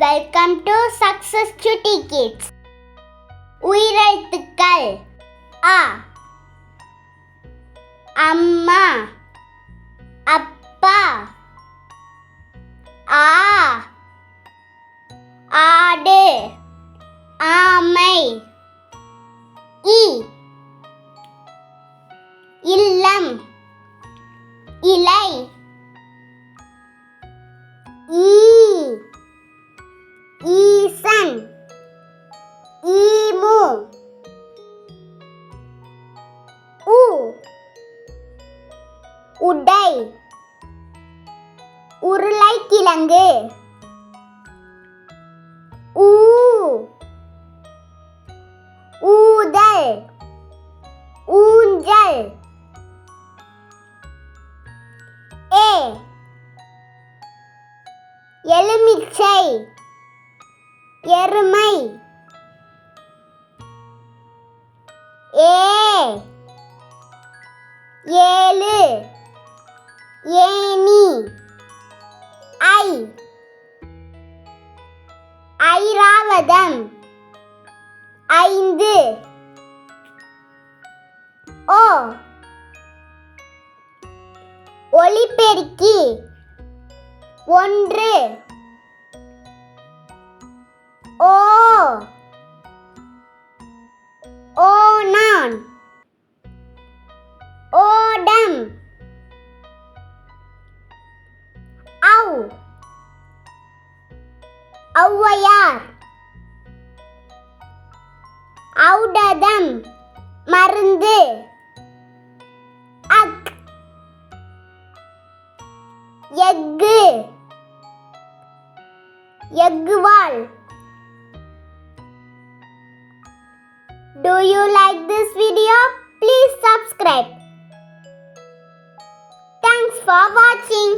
Welcome to success சுட்டி kids. உயிரெழுத்துக்கள் அ, அம்மா, அப்பா, ஆ, ஆடு, ஆமை, இ, இல்லம், இலை, ஈ, ஈசன், ஈமு, உ, உடை, உருளைக்கிழங்கு, ஊ, ஊதல், ஊஞ்சல், ஏ, எலுமிச்சை, எருமை, ஏ, ஏழு, ஏணி, ஐ, ஐராவதம், ஐந்து, ஓ, ஒலிபெருக்கி, ஒன்று, ஓ, ஓணான், ஓடம், ஔ, ஔவையார், ஔடதம், மருந்து, அக், எஃகு, எஃகுவால். Do you like this video? Please subscribe. Thanks for watching.